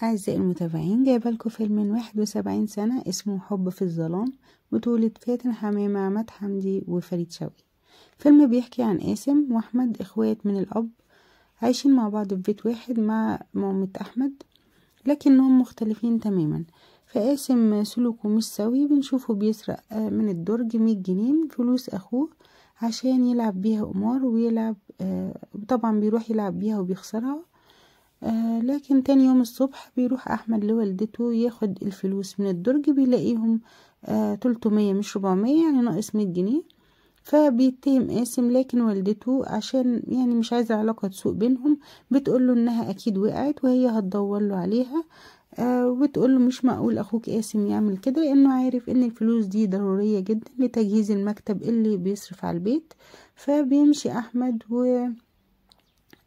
أعزائي المتابعين، جايبة لكم فيلم من 71 سنة اسمه حب في الظلام، بطولة فاتن حمامة، عماد حمدي، وفريد شوقي. فيلم بيحكي عن قاسم وأحمد، إخوات من الأب، عايشين مع بعض في بيت واحد مع مامة أحمد، لكنهم مختلفين تماما. فقاسم سلوكه مش سوي، بنشوفه بيسرق من الدرج 100 جنيه من فلوس أخوه عشان يلعب بيها قمار، ويلعب طبعا بيروح يلعب بيها وبيخسرها. لكن تاني يوم الصبح بيروح أحمد لوالدته ياخد الفلوس من الدرج، بيلاقيهم 300 مش 400، يعني ناقص 100 جنيه. فبيتهم قاسم، لكن والدته عشان يعني مش عايزة علاقة تسوء بينهم بتقوله انها اكيد وقعت وهي هتدور له عليها. وبتقوله مش معقول اخوك قاسم يعمل كده، لانه عارف ان الفلوس دي ضرورية جدا لتجهيز المكتب اللي بيصرف على البيت. فبيمشي احمد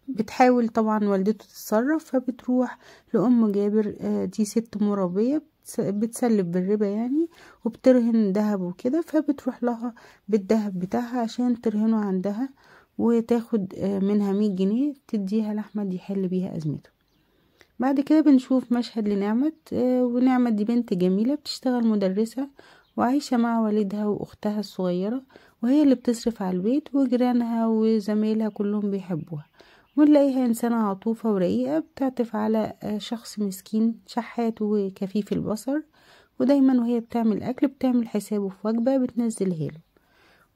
بتحاول طبعا والدته تتصرف، فبتروح لأم جابر، دي ست مرابية بتسلف بالربا يعني، وبترهن دهب وكده. فبتروح لها بالدهب بتاعها عشان ترهنه عندها وتاخد منها 100 جنيه تديها لأحمد يحل بيها أزمته. بعد كده بنشوف مشهد لنعمة، ونعمة دي بنت جميلة بتشتغل مدرسة وعايشة مع والدها وأختها الصغيرة، وهي اللي بتصرف على البيت، وجيرانها وزمايلها كلهم بيحبوها. ونلاقيها إنسانة عطوفة ورقيقة بتعطف على شخص مسكين شحات وكفيف البصر، ودايما وهي بتعمل أكل بتعمل حسابه في وجبة بتنزلها له.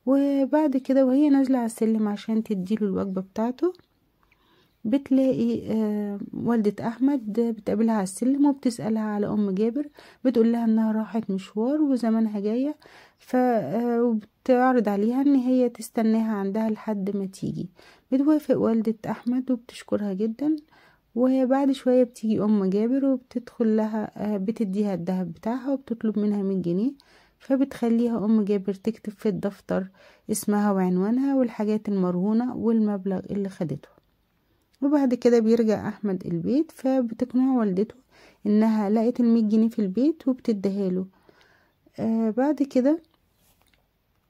وبعد كده وهي نازلة على السلم عشان تديله الوجبة بتاعته، بتلاقي والدة أحمد بتقابلها على السلم وبتسألها على أم جابر، بتقول لها إنها راحت مشوار وزمانها جاية، وبتعرض عليها إن هي تستناها عندها لحد ما تيجي. بتوافق والدة أحمد وبتشكرها جدا. وبعد شوية بتيجي أم جابر وبتدخل لها، بتديها الدهب بتاعها وبتطلب منها 100 جنيه. فبتخليها أم جابر تكتب في الدفتر اسمها وعنوانها والحاجات المرهونة والمبلغ اللي خدته. وبعد كده بيرجع أحمد البيت، فبتقنع والدته إنها لقت 100 جنيه في البيت وبتديها له. بعد كده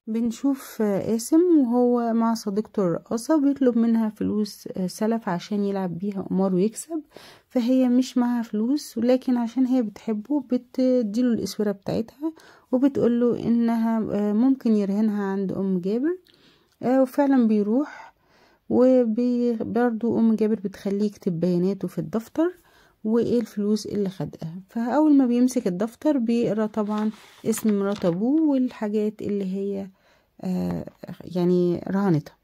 بنشوف قاسم وهو مع صديقته الرقاصة بيطلب منها فلوس سلف عشان يلعب بيها قمار ويكسب. فهي مش معها فلوس، ولكن عشان هي بتحبه بتديله الاسورة بتاعتها وبتقوله انها ممكن يرهنها عند ام جابر. وفعلا بيروح، وبرضو ام جابر بتخليه يكتب بياناته في الدفتر وايه الفلوس اللي خدها. فاول ما بيمسك الدفتر بيقرا طبعا اسم مرات ابوه والحاجات اللي هي يعني رهنتها.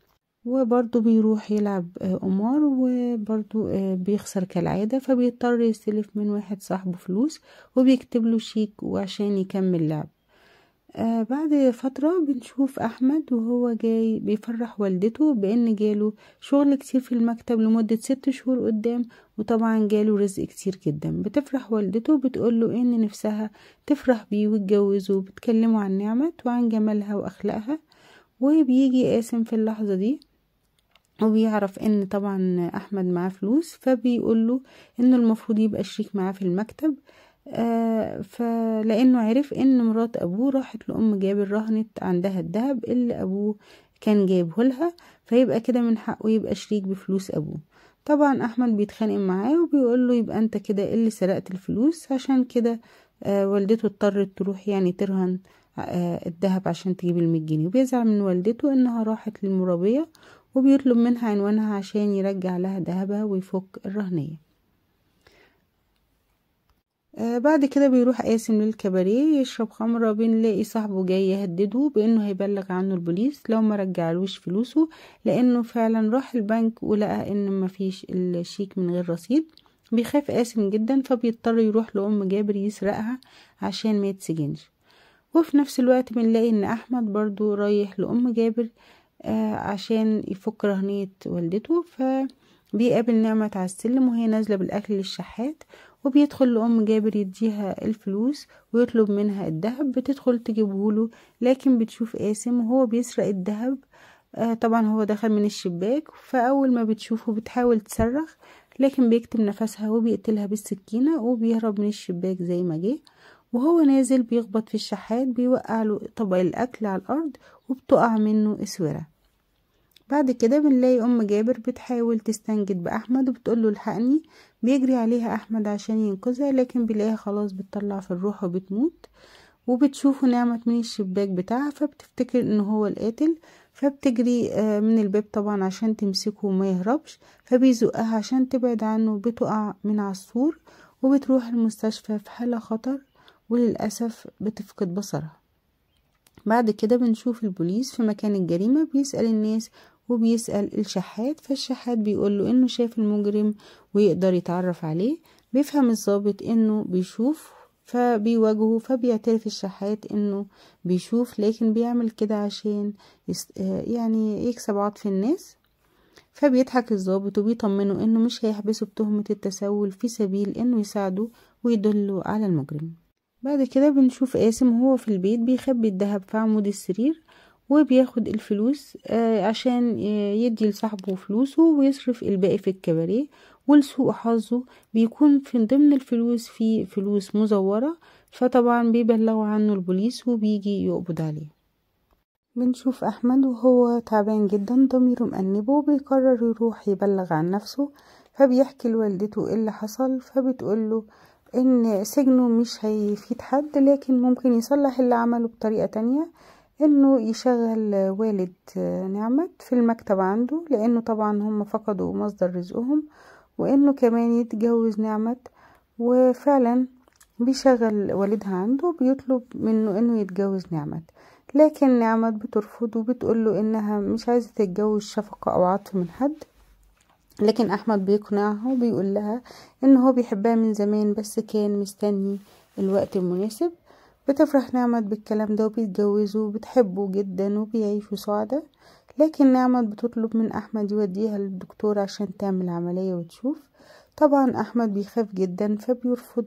وبرضو بيروح يلعب قمار، وبرضو بيخسر كالعادة، فبيضطر يستلف من واحد صاحبه فلوس وبيكتب له شيك وعشان يكمل لعب. بعد فترة بنشوف أحمد وهو جاي بيفرح والدته بأن جاله شغل كتير في المكتب لمدة 6 شهور قدام، وطبعا جاله رزق كتير جدا. بتفرح والدته بتقوله إن نفسها تفرح بيه ويتجوزه، بتكلمه عن نعمة وعن جمالها وأخلاقها. وبيجي قاسم في اللحظة دي وبيعرف ان طبعا احمد معاه فلوس، فبيقوله انه المفروض يبقى شريك معاه في المكتب. فلانه عرف ان مرات ابوه راحت لام جابر رهنت عندها الذهب اللي ابوه كان جايبه لها، فيبقى كده من حقه يبقى شريك بفلوس ابوه. طبعا احمد بيتخانق معاه وبيقوله يبقى انت كده اللي سرقت الفلوس، عشان كده والدته اضطرت تروح يعني ترهن الذهب عشان تجيب 100 جنيه. وبيزعل من والدته انها راحت للمرابية، وبيطلب منها عنوانها عشان يرجع لها ذهبها ويفك الرهنية. بعد كده بيروح قاسم للكباريه يشرب خمرة، بنلاقي صاحبه جاي يهدده بانه هيبلغ عنه البوليس لو ما رجعلوش فلوسه، لانه فعلا راح البنك ولقى ان مفيش الشيك من غير رصيد. بيخاف قاسم جدا، فبيضطر يروح لأم جابر يسرقها عشان ما يتسجنش. وفي نفس الوقت بنلاقي ان احمد برضو رايح لأم جابر عشان يفك رهنية والدته. فبيقابل نعمة على السلم وهي نازلة بالأكل للشحات، وبيدخل لأم جابر يديها الفلوس ويطلب منها الذهب. بتدخل تجيبهوله، لكن بتشوف قاسم وهو بيسرق الذهب. طبعا هو دخل من الشباك، فأول ما بتشوفه بتحاول تصرخ، لكن بيكتم نفسها وبيقتلها بالسكينة وبيهرب من الشباك زي ما جه. وهو نازل بيخبط في الشحات، بيوقع له طبق الأكل على الأرض وبتقع منه اسورة. بعد كده بنلاقي ام جابر بتحاول تستنجد باحمد وبتقوله الحقني. بيجري عليها احمد عشان ينقذها، لكن بيلاقيها خلاص بتطلع في الروح وبتموت. وبتشوفه نعمة من الشباك بتاعها، فبتفتكر انه هو القاتل، فبتجري من الباب طبعا عشان تمسكه وما يهربش، فبيزقها عشان تبعد عنه. بتقع من على السور وبتروح المستشفى في حالة خطر، وللأسف بتفقد بصرها. بعد كده بنشوف البوليس في مكان الجريمة بيسأل الناس، وبيسأل الشحات، فالشحات بيقوله انه شاف المجرم ويقدر يتعرف عليه. بيفهم الضابط انه بيشوف، فبيواجهه، فبيعترف الشحات انه بيشوف، لكن بيعمل كده عشان يعني يكسب عطف الناس. فبيضحك الضابط وبيطمنه انه مش هيحبسه بتهمة التسول، في سبيل انه يساعده ويدله على المجرم. بعد كده بنشوف قاسم وهو في البيت بيخبي الذهب في عمود السرير، وبياخد الفلوس عشان يدي لصاحبه فلوسه ويصرف الباقي في الكباريه. ولسوء حظه بيكون في ضمن الفلوس في فلوس مزورة، فطبعا بيبلغوا عنه البوليس وبيجي يقبض عليه. بنشوف احمد وهو تعبان جدا، ضميره مأنبه، وبيقرر يروح يبلغ عن نفسه. فبيحكي لوالدته ايه اللي حصل، فبتقوله ان سجنه مش هيفيد حد، لكن ممكن يصلح اللي عمله بطريقة تانية، انه يشغل والد نعمت في المكتب عنده، لانه طبعا هم فقدوا مصدر رزقهم، وانه كمان يتجوز نعمت. وفعلا بيشغل والدها عنده، بيطلب منه انه يتجوز نعمت، لكن نعمت بترفض وبتقوله انها مش عايزة تتجوز شفقة او عطف من حد. لكن احمد بيقنعها وبيقول لها ان هو بيحبها من زمان، بس كان مستني الوقت المناسب. بتفرح نعمت بالكلام ده وبيتجوزوا وبتحبه جدا وبيعيشوا سعداء. لكن نعمت بتطلب من احمد يوديها للدكتور عشان تعمل عملية وتشوف. طبعا احمد بيخاف جدا، فبيرفض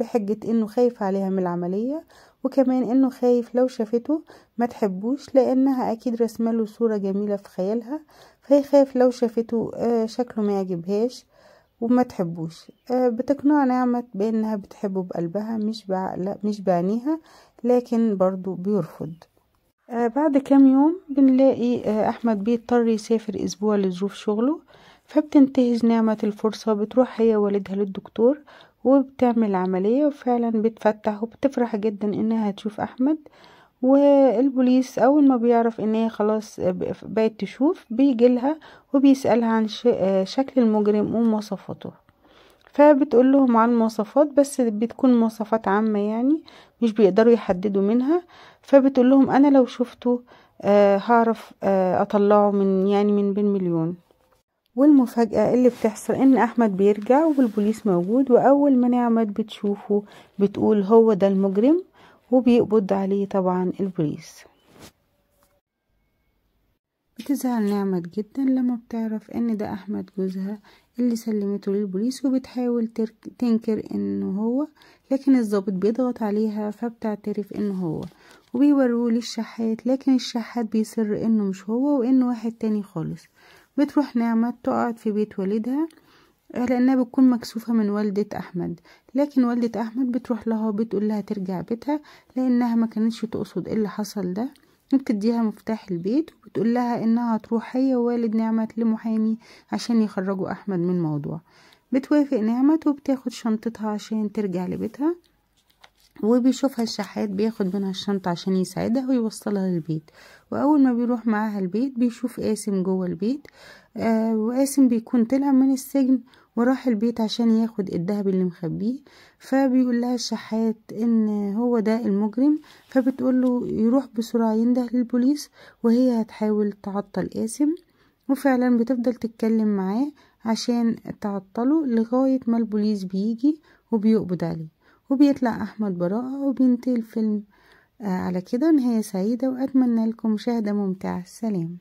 بحجة انه خايف عليها من العملية، وكمان انه خايف لو شافته ما تحبوش، لانها اكيد رسمله صورة جميلة في خيالها، فيخاف لو شافته شكله ما يعجبهاش وما تحبوش. بتقنع نعمت بانها بتحبه بقلبها مش بعينيها، لكن برضو بيرفض. بعد كام يوم بنلاقي احمد بيضطر يسافر اسبوع لظروف شغله، فبتنتهز نعمة الفرصة، بتروح هي والدها للدكتور وبتعمل عملية، وفعلا بتفتح وبتفرح جدا انها تشوف احمد. والبوليس اول ما بيعرف ان هي خلاص بقت تشوف بيجيلها وبيسألها عن شكل المجرم ومواصفاته، فبتقول لهم عن مواصفات، بس بتكون مواصفات عامة يعني مش بيقدروا يحددوا منها. فبتقول لهم انا لو شفته هعرف اطلعه من بين مليون. والمفاجأة اللي بتحصل ان احمد بيرجع والبوليس موجود، واول ما نعمت بتشوفه بتقول هو ده المجرم، وبيقبض عليه طبعا البوليس. بتزعل نعمت جدا لما بتعرف ان ده احمد جوزها اللي سلمته للبوليس، وبتحاول تنكر انه هو، لكن الضابط بيضغط عليها فبتعترف انه هو، وبيوروه للشحات، لكن الشحات بيصر انه مش هو وانه واحد تاني خالص. بتروح نعمت تقعد في بيت والدها لانها بتكون مكسوفة من والدة احمد، لكن والدة احمد بتروح لها وبتقول لها ترجع بيتها لانها ما كانتش تقصد اللي حصل ده، وبتديها مفتاح البيت وبتقول لها انها تروح هي ووالد نعمت لمحامي عشان يخرجوا احمد من الموضوع. بتوافق نعمت وبتاخد شنطتها عشان ترجع لبيتها، وبيشوفها الشحات بياخد منها الشنطة عشان يساعدها ويوصلها للبيت. واول ما بيروح معاها البيت بيشوف قاسم جوه البيت، وقاسم بيكون طلع من السجن وراح البيت عشان ياخد الذهب اللي مخبيه. فبيقول لها الشحات ان هو ده المجرم، فبتقول له يروح بسرعة ينده للبوليس، وهي هتحاول تعطل قاسم. وفعلا بتفضل تتكلم معاه عشان تعطله لغاية ما البوليس بيجي وبيقبض عليه، وبيطلع احمد براءة، وبينتهي الفيلم على كده نهاية سعيدة، واتمنى لكم مشاهدة ممتعة. سلام.